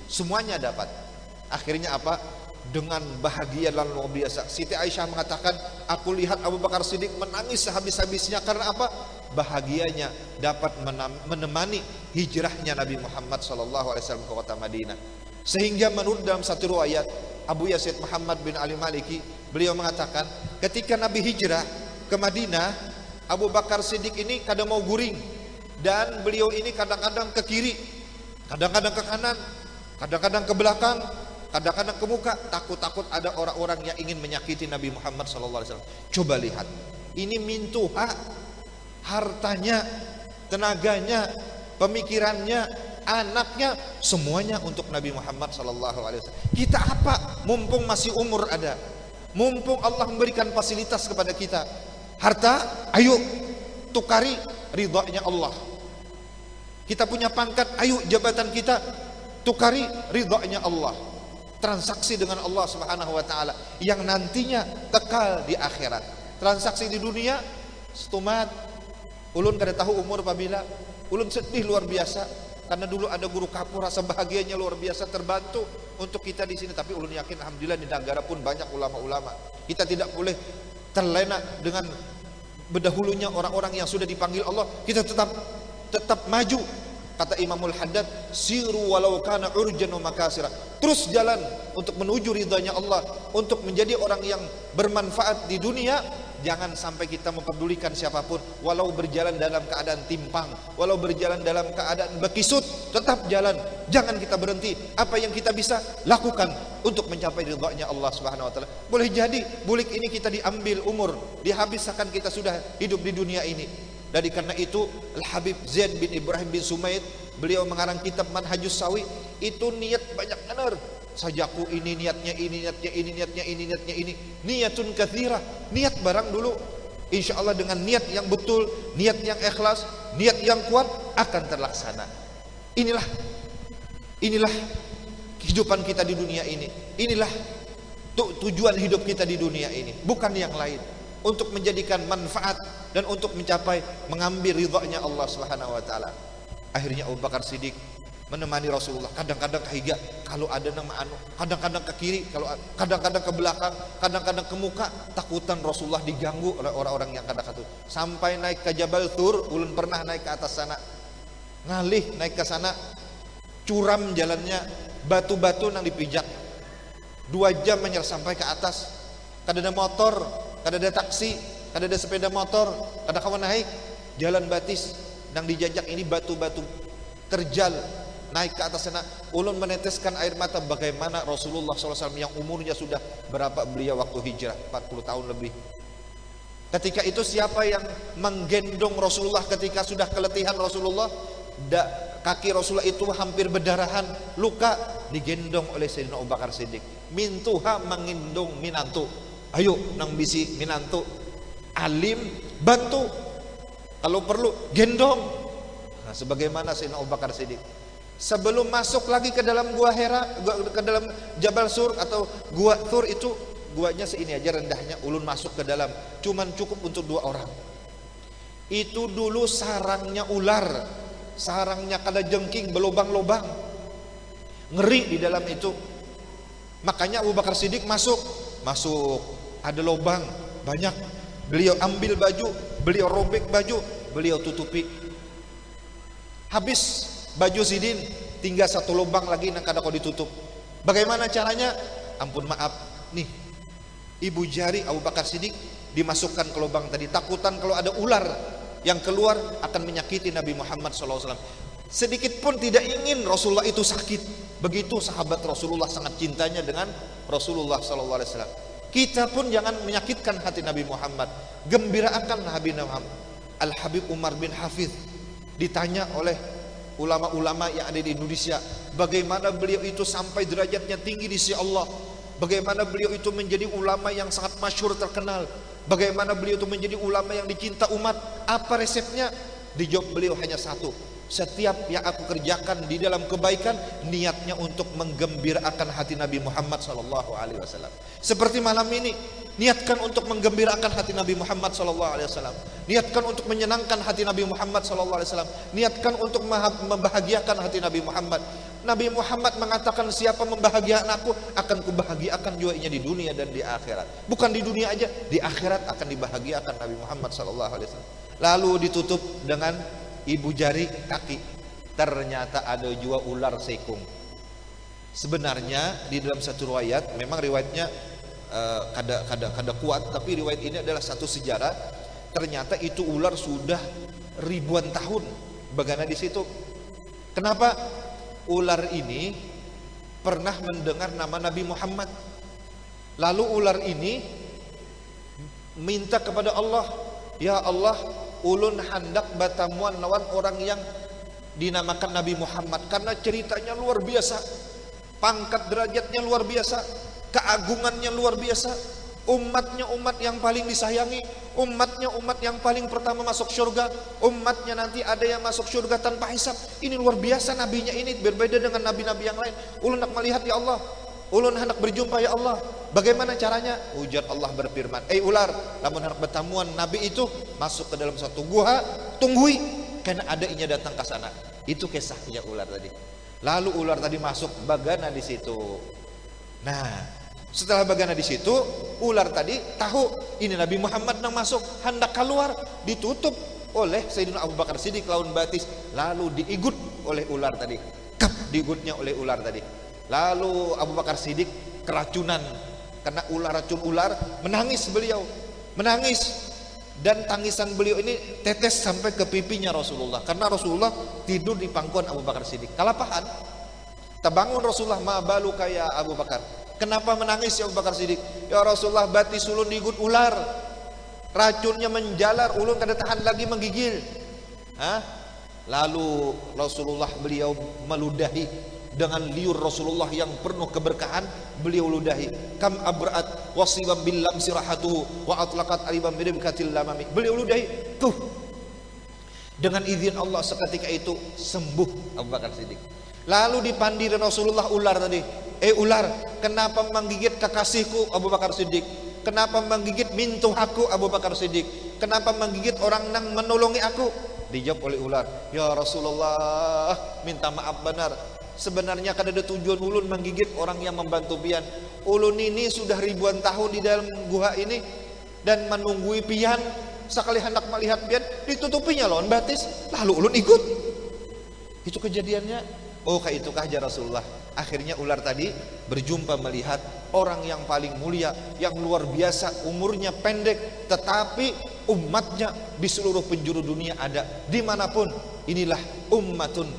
semuanya dapat. Akhirnya apa? Dengan bahagia dan luar biasa. Siti Aisyah mengatakan, aku lihat Abu Bakar Siddiq menangis sehabis-habisnya. Karena apa? Bahagianya dapat menemani hijrahnya Nabi Muhammad SAW ke kota Madinah. Sehingga menurut dalam satu riwayat Abu Yazid Muhammad bin Ali Maliki, beliau mengatakan ketika Nabi hijrah ke Madinah, Abu Bakar Siddiq ini kadang mau guring, dan beliau ini kadang-kadang ke kiri, kadang-kadang ke kanan, kadang-kadang ke belakang, kadang-kadang ke muka, takut-takut ada orang-orang yang ingin menyakiti Nabi Muhammad SAW. Coba lihat, ini mintuha, hartanya, tenaganya, pemikirannya, anaknya, semuanya untuk Nabi Muhammad SAW. Kita apa? Mumpung masih umur ada, mumpung Allah memberikan fasilitas kepada kita, harta, ayo tukari ridhanya Allah. Kita punya pangkat, ayo jabatan kita tukari ridhanya Allah. Transaksi dengan Allah Subhanahu wa taala yang nantinya kekal di akhirat. Transaksi di dunia stumat, ulun kada tahu umur apabila, ulun sedih luar biasa karena dulu ada guru kapur, rasa bahagianya luar biasa terbantu untuk kita di sini. Tapi ulun yakin alhamdulillah di negara pun banyak ulama-ulama. Kita tidak boleh terlena dengan berdahulunya orang-orang yang sudah dipanggil Allah. Kita tetap maju. Kata Imamul Haddad, siru walau kana urjan wa makasira. Terus jalan untuk menuju ridhanya Allah, untuk menjadi orang yang bermanfaat di dunia. Jangan sampai kita mempedulikan siapapun, walau berjalan dalam keadaan timpang, walau berjalan dalam keadaan bekisut, tetap jalan. Jangan kita berhenti. Apa yang kita bisa lakukan untuk mencapai ridhanya Allah Subhanahu wa taala. Boleh jadi bulik ini kita diambil umur, dihabiskan kita sudah hidup di dunia ini. Dari karena itu Al-Habib Zaid bin Ibrahim bin Sumaid, beliau mengarang kitab Manhajus Sawi, itu niat banyak benar. Sajaku ini niatnya ini, niatnya ini, niatnya ini, niatnya ini. Niatun katsirah, niat barang dulu. Insya Allah dengan niat yang betul, niat yang ikhlas, niat yang kuat akan terlaksana. Inilah kehidupan kita di dunia ini. Inilah tujuan hidup kita di dunia ini, bukan yang lain. Untuk menjadikan manfaat dan untuk mencapai mengambil ridhanya Allah Subhanahu wa taala. Akhirnya Abu Bakar Siddiq menemani Rasulullah. Kadang-kadang ke higa kalau ada nama anu, kadang-kadang ke kiri, kalau kadang-kadang ke belakang, kadang-kadang ke muka, takutan Rasulullah diganggu oleh orang-orang yang kadang-kadang. Sampai naik ke Jabal Tur, ulun pernah naik ke atas sana, ngalih naik ke sana, curam jalannya, batu-batu nang dipijak, 2 jam menyerah sampai ke atas. Kada ada motor, kada ada taksi, kada ada sepeda motor, kada kawan naik jalan batis nang dijajak ini batu-batu terjal. Naik ke atas sana, ulun meneteskan air mata bagaimana Rasulullah SAW yang umurnya sudah berapa beliau waktu hijrah, 40 tahun lebih. Ketika itu siapa yang menggendong Rasulullah ketika sudah keletihan Rasulullah? Kaki Rasulullah itu hampir berdarahan, luka, digendong oleh Sayyidina Abu Bakar Siddiq. Mintuha mengendong minantu. Ayo nang bisi minantu, alim bantu, kalau perlu gendong. Nah, sebagaimana Sayyidina Abu Bakar Siddiq sebelum masuk lagi ke dalam gua Hira, ke dalam Jabal Sur atau gua Tur, itu guanya seini aja rendahnya, ulun masuk ke dalam cuman cukup untuk 2 orang. Itu dulu sarangnya ular, sarangnya kada jengking, berlubang-lubang, ngeri di dalam itu. Makanya Abu Bakar Siddiq masuk, ada lubang banyak, beliau ambil baju, beliau robek baju, beliau tutupi. Habis baju Sidin, tinggal 1 lubang lagi yang kada kau ditutup. Bagaimana caranya? Ampun maaf, nih ibu jari Abu Bakar Siddiq dimasukkan ke lubang tadi, takutan kalau ada ular yang keluar akan menyakiti Nabi Muhammad SAW. Sedikit pun tidak ingin Rasulullah itu sakit. Begitu sahabat Rasulullah sangat cintanya dengan Rasulullah SAW. Kita pun jangan menyakitkan hati Nabi Muhammad, gembirakan Nabi Muhammad. Al-Habib Umar bin Hafidh ditanya oleh ulama-ulama yang ada di Indonesia, bagaimana beliau itu sampai derajatnya tinggi di sisi Allah, bagaimana beliau itu menjadi ulama yang sangat masyhur terkenal, bagaimana beliau itu menjadi ulama yang dicinta umat. Apa resepnya? Dijawab beliau hanya satu: setiap yang aku kerjakan di dalam kebaikan, niatnya untuk menggembirakan hati Nabi Muhammad SAW. Seperti malam ini, niatkan untuk menggembirakan hati Nabi Muhammad SAW. Niatkan untuk menyenangkan hati Nabi Muhammad SAW. Niatkan untuk membahagiakan hati Nabi Muhammad. Nabi Muhammad mengatakan, siapa membahagiakan aku, akan kubahagiakan juanya di dunia dan di akhirat. Bukan di dunia aja, di akhirat akan dibahagiakan Nabi Muhammad SAW. Lalu ditutup dengan ibu jari kaki. Ternyata ada juga ular sekung. Sebenarnya di dalam satu riwayat, memang riwayatnya kada kuat, tapi riwayat ini adalah satu sejarah. Ternyata itu ular sudah ribuan tahun bagana di situ. Kenapa? Ular ini pernah mendengar nama Nabi Muhammad. Lalu ular ini minta kepada Allah, ya Allah, ulun hendak batamuan lawan orang yang dinamakan Nabi Muhammad, karena ceritanya luar biasa, pangkat derajatnya luar biasa, keagungannya luar biasa, umatnya umat yang paling disayangi, umatnya umat yang paling pertama masuk surga, umatnya nanti ada yang masuk surga tanpa hisab. Ini luar biasa nabinya ini, berbeda dengan nabi-nabi yang lain. Ulun hendak melihat ya Allah, ulun hendak berjumpa ya Allah. Bagaimana caranya? Ujar Allah berfirman, ular, lamun hendak bertamuan nabi itu, masuk ke dalam satu gua, tunggui, karena ada inya datang ke sana. Itu kisahnya ular tadi. Lalu ular tadi masuk bagana di situ. Nah, setelah bagana di situ, ular tadi tahu ini Nabi Muhammad yang masuk, hendak keluar, ditutup oleh Sayyidina Abu Bakar Siddiq lawan batis, lalu diigut oleh ular tadi. Kap, diigutnya oleh ular tadi. Lalu Abu Bakar Siddiq keracunan, karena racun ular, menangis beliau, menangis, dan tangisan beliau ini tetes sampai ke pipinya Rasulullah, karena Rasulullah tidur di pangkuan Abu Bakar Siddiq. Kalapahan, terbangun Rasulullah, ma balu kaya Abu Bakar, kenapa menangis ya Abu Bakar Siddiq? Ya Rasulullah, batis ulun digut ular, racunnya menjalar, ulun kada tahan lagi menggigil. Lalu Rasulullah beliau meludahi dengan liur Rasulullah yang penuh keberkahan, beliau ludahi. Kam abrat wasibam bil lamsi rahatuhu wa atlaqat aliban biribkatil lamami. Beliau ludahi tuh, dengan izin Allah seketika itu sembuh Abu Bakar Siddiq. Lalu dipandiri Rasulullah ular tadi, ular, kenapa menggigit kekasihku Abu Bakar Siddiq? Kenapa menggigit mintuh aku Abu Bakar Siddiq? Kenapa menggigit orang yang menolongi aku? Dijawab oleh ular, ya Rasulullah, minta maaf benar. Sebenarnya kada ada tujuan ulun menggigit orang yang membantu pian. Ulun ini sudah ribuan tahun di dalam gua ini dan menunggui pian. Sekali hendak melihat pian, ditutupinya lawan batis. Lalu ulun ikut. Itu kejadiannya. Oh, kayak itukah ya Rasulullah. Akhirnya ular tadi berjumpa melihat orang yang paling mulia, yang luar biasa, umurnya pendek, tetapi umatnya di seluruh penjuru dunia ada, dimanapun. Inilah ummatun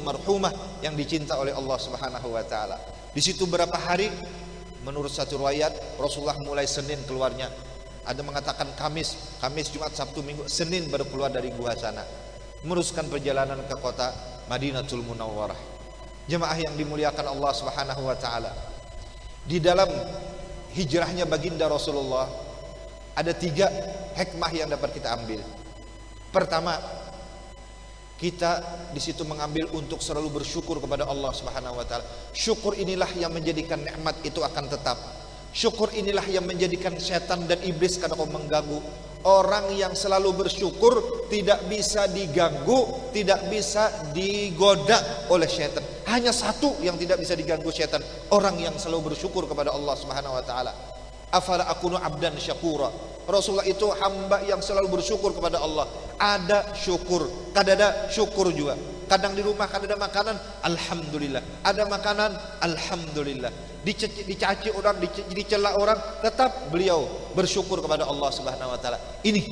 marhumah yang dicinta oleh Allah Subhanahu wa taala. Di situ berapa hari? Menurut satu riwayat Rasulullah mulai Senin keluarnya. Ada mengatakan Kamis, Jumat, Sabtu, Minggu, Senin baru keluar dari gua sana. Meneruskan perjalanan ke kota Madinatul Munawwarah. Jemaah yang dimuliakan Allah Subhanahu wa taala. Di dalam hijrahnya baginda Rasulullah ada 3 hikmah yang dapat kita ambil. Pertama, kita di situ mengambil untuk selalu bersyukur kepada Allah Subhanahu wa taala. Syukur inilah yang menjadikan nikmat itu akan tetap. Syukur inilah yang menjadikan setan dan iblis kadang mengganggu. Orang yang selalu bersyukur tidak bisa diganggu, tidak bisa digoda oleh setan. Hanya satu yang tidak bisa diganggu setan, orang yang selalu bersyukur kepada Allah Subhanahu wa taala. Afala akunu abdan syakura. Rasulullah itu hamba yang selalu bersyukur kepada Allah. Ada syukur, kadang ada syukur juga. Kadang di rumah kadang ada makanan, alhamdulillah. Ada makanan, alhamdulillah. Dicaci orang, dicela orang, tetap beliau bersyukur kepada Allah Subhanahu wa taala. Ini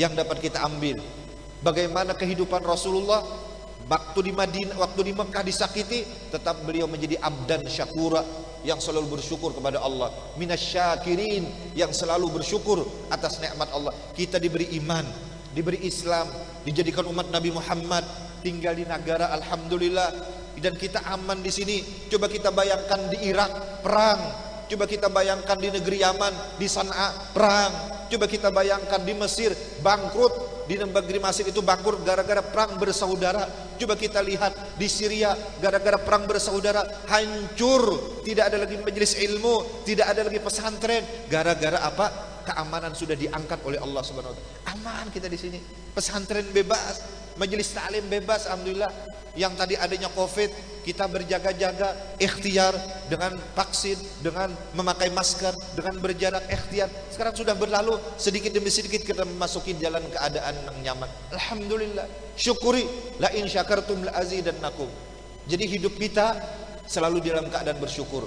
yang dapat kita ambil. Bagaimana kehidupan Rasulullah waktu di Madinah, waktu di Mekah disakiti, tetap beliau menjadi abdan syakura, yang selalu bersyukur kepada Allah. Minasyakirin, yang selalu bersyukur atas nikmat Allah. Kita diberi iman, diberi Islam, dijadikan umat Nabi Muhammad, tinggal di negara alhamdulillah, dan kita aman di sini. Coba kita bayangkan di Irak perang, coba kita bayangkan di negeri Yaman, di San'a perang, coba kita bayangkan di Mesir bangkrut, di negeri Mesir itu bangkrut gara-gara perang bersaudara. Coba kita lihat di Syria gara-gara perang bersaudara hancur, tidak ada lagi majelis ilmu, tidak ada lagi pesantren. Gara-gara apa? Keamanan sudah diangkat oleh Allah Subhanahu wa taala. Aman kita di sini. Pesantren bebas, majelis taklim bebas, alhamdulillah. Yang tadi adanya Covid, kita berjaga-jaga, ikhtiar dengan vaksin, dengan memakai masker, dengan berjarak ikhtiar. Sekarang sudah berlalu, sedikit demi sedikit kita memasuki jalan keadaan yang nyaman. Alhamdulillah. Syukuri, la in syakartum la azidannakum. Jadi hidup kita selalu dalam keadaan bersyukur.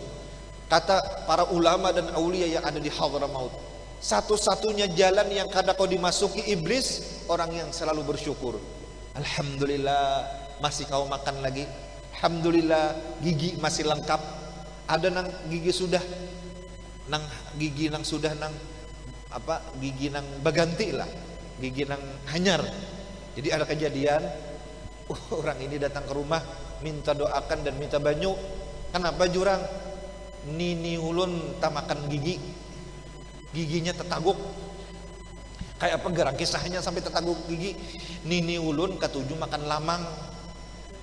Kata para ulama dan aulia yang ada di Hadramaut, satu-satunya jalan yang kadang kau dimasuki iblis, orang yang selalu bersyukur. Alhamdulillah masih kau makan lagi. Alhamdulillah gigi masih lengkap. Ada nang gigi sudah nang gigi nang sudah nang apa gigi nang baganti lah, gigi nang hanyar. Jadi ada kejadian orang ini datang ke rumah minta doakan dan minta banyu. Kenapa jurang? Nini ulun tak makan gigi, giginya tetaguk. Kayak apa gerang kisahnya sampai tetaguk gigi? Nini ulun ketujuh makan lamang.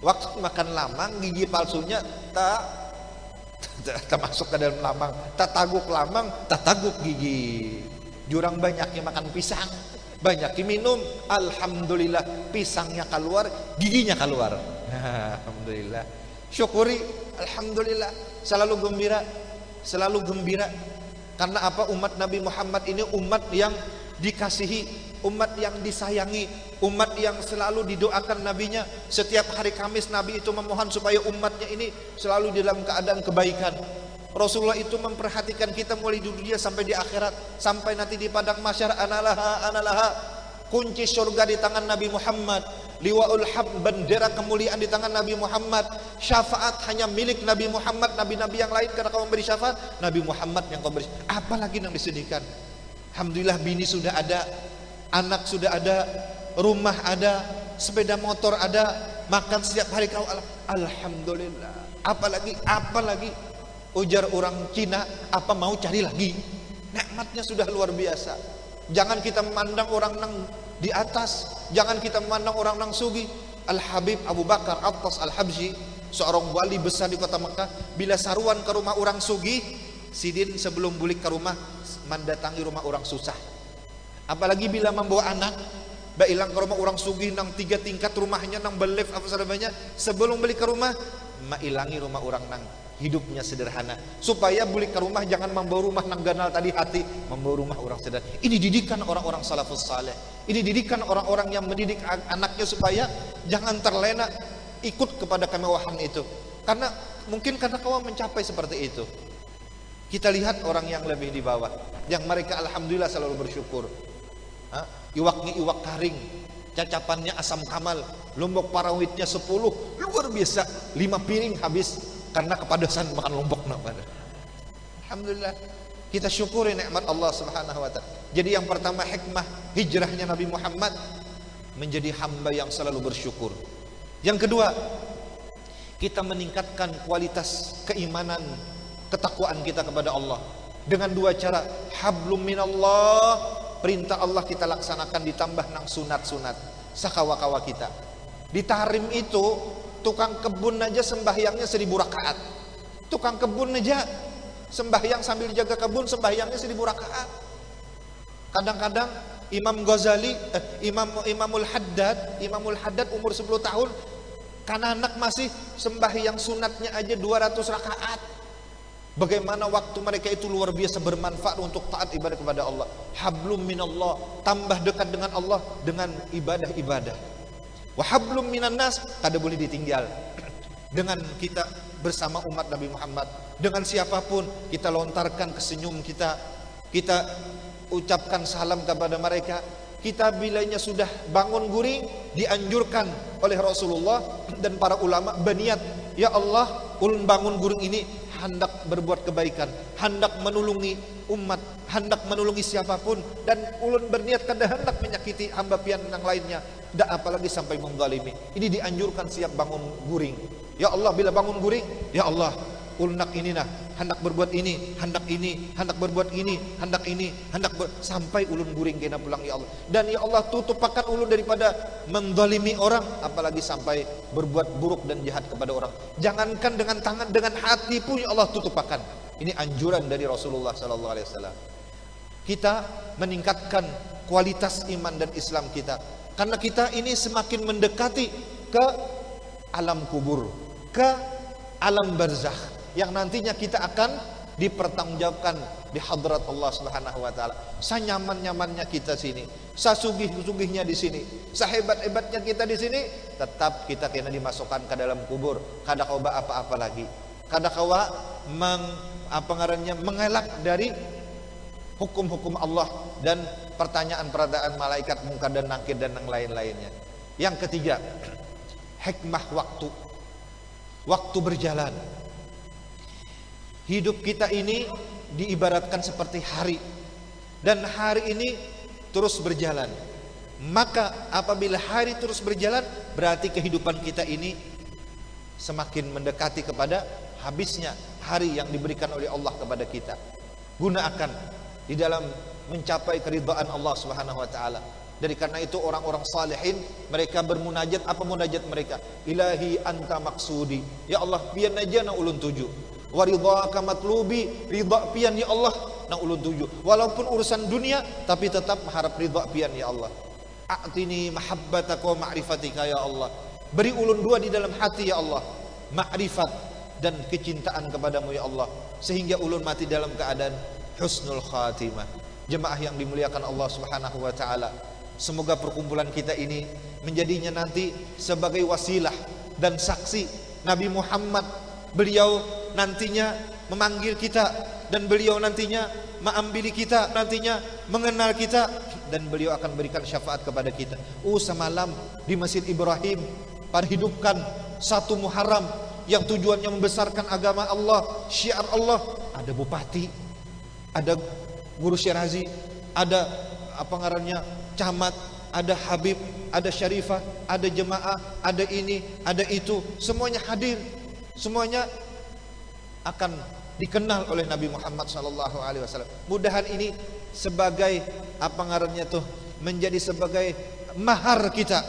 Waktu makan lamang gigi palsunya tak masuk ke dalam lamang, tetaguk lamang, tetaguk gigi. Jurang banyaknya makan pisang, banyak diminum, alhamdulillah pisangnya keluar, giginya keluar. Alhamdulillah. Syukuri, alhamdulillah. Selalu gembira, selalu gembira. Karena apa? Umat Nabi Muhammad ini umat yang dikasihi, umat yang disayangi, umat yang selalu didoakan nabinya. Setiap hari Kamis Nabi itu memohon supaya umatnya ini selalu dalam keadaan kebaikan. Rasulullah itu memperhatikan kita mulai di dunia sampai di akhirat, sampai nanti di padang mahsyar. Analaha, kunci surga di tangan Nabi Muhammad, liwaul hamd, bendera kemuliaan di tangan Nabi Muhammad, syafaat hanya milik Nabi Muhammad. Nabi-nabi yang lain karena kau memberi syafaat, Nabi Muhammad yang kau beri. Apalagi yang disedihkan? Alhamdulillah bini sudah ada, anak sudah ada, rumah ada, sepeda motor ada, makan setiap hari kau. Alhamdulillah. Apalagi ujar orang Cina, apa mau cari lagi? Nikmatnya sudah luar biasa. Jangan kita memandang orang nang di atas, jangan kita memandang orang nang sugi. Al-Habib Abu Bakar Attas Al-Habsyi, seorang wali besar di kota Mekah, bila saruan ke rumah orang sugi, sidin sebelum bulik ke rumah mendatangi rumah orang susah. Apalagi bila membawa anak, ba ilang ke rumah orang sugih nang 3 tingkat rumahnya nang belef apa sadabanya, sebelum beli ke rumah ma ilangi rumah orang nang hidupnya sederhana, supaya beli ke rumah jangan membawa rumah nang ganal tadi hati, membawa rumah orang sederhana. Ini didikan orang-orang salafus saleh, ini didikan orang-orang yang mendidik anaknya supaya jangan terlena ikut kepada kemewahan itu, karena mungkin karena kau mencapai seperti itu. Kita lihat orang yang lebih di bawah, yang mereka alhamdulillah selalu bersyukur. Iwaknya iwak karing, cacapannya asam kamal, lombok parawitnya 10, luar biasa, 5 piring habis karena kepedasan makan lombok namanya. Alhamdulillah, kita syukuri nikmat Allah Subhanahu wa taala. Jadi yang pertama hikmah hijrahnya Nabi Muhammad, menjadi hamba yang selalu bersyukur. Yang kedua, kita meningkatkan kualitas keimanan, ketakwaan kita kepada Allah dengan 2 cara. Hablum minallah, perintah Allah kita laksanakan, ditambah nang sunat-sunat sakawa-kawa kita. Di tahrim itu tukang kebun aja sembahyangnya 1000 rakaat. Tukang kebun aja sembahyang sambil jaga kebun, sembahyangnya 1000 rakaat. Kadang-kadang Imam Ghazali, Imamul Haddad umur 10 tahun, anak masih sembahyang sunatnya aja 200 rakaat. Bagaimana waktu mereka itu luar biasa bermanfaat untuk taat ibadah kepada Allah. Hablum minallah, tambah dekat dengan Allah dengan ibadah-ibadah. Wa hablum minan nas, kada boleh ditinggal. Dengan kita bersama umat Nabi Muhammad, dengan siapapun kita lontarkan kesenyum kita, kita ucapkan salam kepada mereka. Kita bilanya sudah bangun guring, dianjurkan oleh Rasulullah dan para ulama berniat, ya Allah, ulun bangun guring ini hendak berbuat kebaikan, hendak menolongi umat, hendak menolongi siapapun, dan ulun berniat kada hendak menyakiti hamba pian yang lainnya, dak apalagi sampai menzalimi. Ini dianjurkan siap bangun guring. Ya Allah, bila bangun guring, ya Allah, ulun nak ini nah, hendak berbuat ini, hendak berbuat ini, hendak sampai ulun guring kena pulang ya Allah. Dan ya Allah, tutup pakan ulun daripada menzalimi orang, apalagi sampai berbuat buruk dan jahat kepada orang. Jangankan dengan tangan, dengan hati pun ya Allah tutup pakan. Ini anjuran dari Rasulullah sallallahu alaihi wasallam. Kita meningkatkan kualitas iman dan Islam kita, karena kita ini semakin mendekati ke alam kubur, ke alam barzakh, yang nantinya kita akan dipertanggungjawabkan di hadrat Allah Subhanahu wa taala. Sanyaman-nyamannya kita sini, sasugih-sugihnya di sini, sahebat-hebatnya kita di sini, tetap kita kena dimasukkan ke dalam kubur. Kada kawa apa-apa lagi. Kada kawa mengelak dari hukum-hukum Allah dan pertanyaan-pertanyaan malaikat Munkar dan Nakir dan yang lain-lainnya. Yang ketiga, hikmah waktu. Waktu berjalan. Hidup kita ini diibaratkan seperti hari, dan hari ini terus berjalan. Maka apabila hari terus berjalan, berarti kehidupan kita ini semakin mendekati kepada habisnya hari yang diberikan oleh Allah kepada kita. Gunakan di dalam mencapai keridhaan Allah Subhanahu wa taala. Dari karena itu orang-orang salihin, mereka bermunajat. Apa munajat mereka? Ilahi anta maksudi, ya Allah, pian aja na ulun tuju. Wa ridhaka matlubi, ridha pian ya Allah na ulun tuju. Walaupun urusan dunia, tapi tetap mengharap ridha pian ya Allah. A'tini mahabbataka wa ma'rifatika ya Allah. Beri ulun 2 di dalam hati ya Allah, ma'rifat dan kecintaan kepadamu ya Allah, sehingga ulun mati dalam keadaan husnul khatimah. Jemaah yang dimuliakan Allah Subhanahu wa taala, semoga perkumpulan kita ini menjadinya nanti sebagai wasilah dan saksi Nabi Muhammad. Beliau nantinya memanggil kita, dan beliau nantinya mengambil kita, nantinya mengenal kita, dan beliau akan berikan syafaat kepada kita. Semalam di Masjid Ibrahim perhidupkan 1 Muharram yang tujuannya membesarkan agama Allah, syiar Allah. Ada bupati, ada guru syirazi, ada apa ngarannya camat, ada habib, ada syarifah, ada jemaah, ada ini, ada itu, semuanya hadir. Semuanya akan dikenal oleh Nabi Muhammad sallallahu alaihi wasallam. Mudahan ini sebagai apa ngarannya tuh, menjadi sebagai mahar kita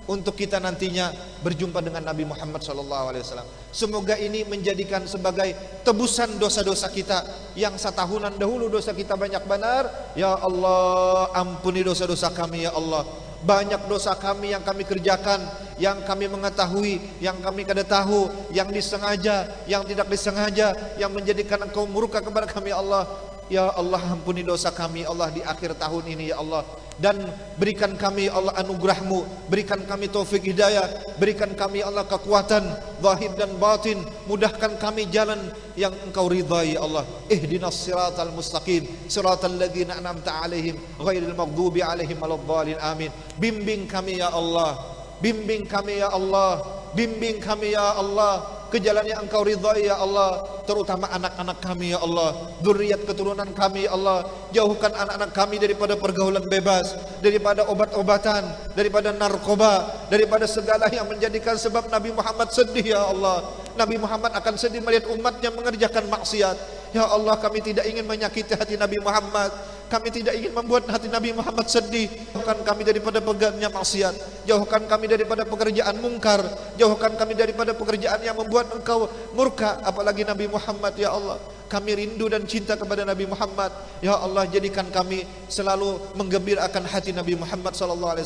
untuk kita nantinya berjumpa dengan Nabi Muhammad sallallahu alaihi wasallam. Semoga ini menjadikan sebagai tebusan dosa-dosa kita yang setahunan dahulu dosa kita banyak benar. Ya Allah, ampuni dosa-dosa kami ya Allah. Banyak dosa kami yang kami kerjakan, yang kami mengetahui, yang kami kada tahu, yang disengaja, yang tidak disengaja, yang menjadikan Engkau murka kepada kami ya Allah. Ya Allah, ampuni dosa kami Allah di akhir tahun ini ya Allah, dan berikan kami Allah anugerah-Mu, berikan kami taufik hidayah, berikan kami Allah kekuatan zahir dan batin, mudahkan kami jalan yang Engkau ridhai ya Allah. Ihdinas siratal mustaqim, siratal ladzina an'amta 'alaihim ghairil maghdubi 'alaihim waladdallin. Amin. Bimbing kami ya Allah, bimbing kami ya Allah, bimbing kami ya Allah ke jalan yang Engkau ridhai ya Allah, terutama anak-anak kami ya Allah, zuriat keturunan kami ya Allah. Jauhkan anak-anak kami daripada pergaulan bebas, daripada obat-obatan, daripada narkoba, daripada segala yang menjadikan sebab Nabi Muhammad sedih ya Allah. Nabi Muhammad akan sedih melihat umatnya mengerjakan maksiat. Ya Allah, kami tidak ingin menyakiti hati Nabi Muhammad, kami tidak ingin membuat hati Nabi Muhammad sedih. Jauhkan kami daripada pegangnya maksiat, jauhkan kami daripada pekerjaan mungkar, jauhkan kami daripada pekerjaan yang membuat Engkau murka, apalagi Nabi Muhammad ya Allah. Kami rindu dan cinta kepada Nabi Muhammad ya Allah, jadikan kami selalu menggembirakan hati Nabi Muhammad SAW.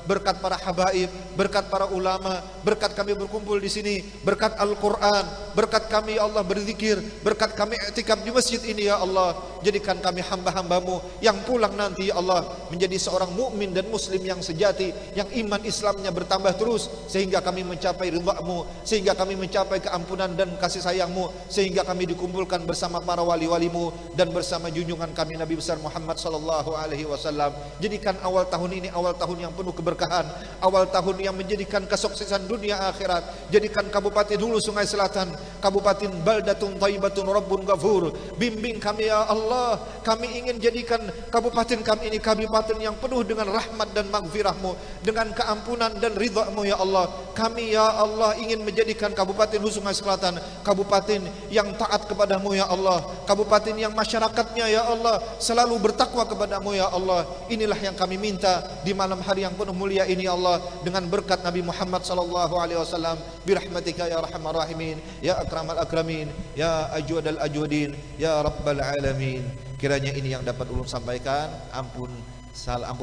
Berkat para habaib, berkat para ulama, berkat kami berkumpul di sini, berkat Al-Quran, berkat kami ya Allah berzikir, berkat kami i'tikaf di masjid ini ya Allah. Jadikan kami hamba-hamba-Mu yang pulang nanti ya Allah menjadi seorang mukmin dan muslim yang sejati, yang iman Islamnya bertambah terus, sehingga kami mencapai ridha-Mu, sehingga kami mencapai keampunan dan kasih sayang-Mu, sehingga kami dikumpulkan bersama para wali-wali-Mu dan bersama junjungan kami Nabi besar Muhammad sallallahu alaihi wasallam. Jadikan awal tahun ini awal tahun yang penuh keberkahan, awal tahun yang menjadikan kesuksesan dunia akhirat. Jadikan Kabupaten Hulu Sungai Selatan Kabupaten baldatun thayyibatun rabbun ghafur. Bimbing kami ya Allah, kami ingin jadikan kabupaten kami ini kabupaten yang penuh dengan rahmat dan maghfirah-Mu, dengan keampunan dan ridha-Mu ya Allah. Kami ya Allah ingin menjadikan Kabupaten Hulu Sungai Selatan kabupaten yang taat kepada-Mu ya Allah, kabupaten yang masyarakatnya ya Allah selalu bertakwa kepada-Mu ya Allah. Inilah yang kami minta di malam hari yang penuh mulia ini ya Allah, dengan berkat Nabi Muhammad sallallahu alaihi wasallam. Birahmatika ya arhamar rahimin, ya akramal akramin, ya ajwadal ajwadin, ya rabbal alamin. Kiranya ini yang dapat ulun sampaikan. Ampun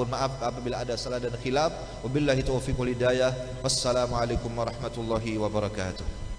maaf apabila ada salah dan khilaf. Wabillahi taufiq wal hidayah. Wassalamualaikum warahmatullahi wabarakatuh.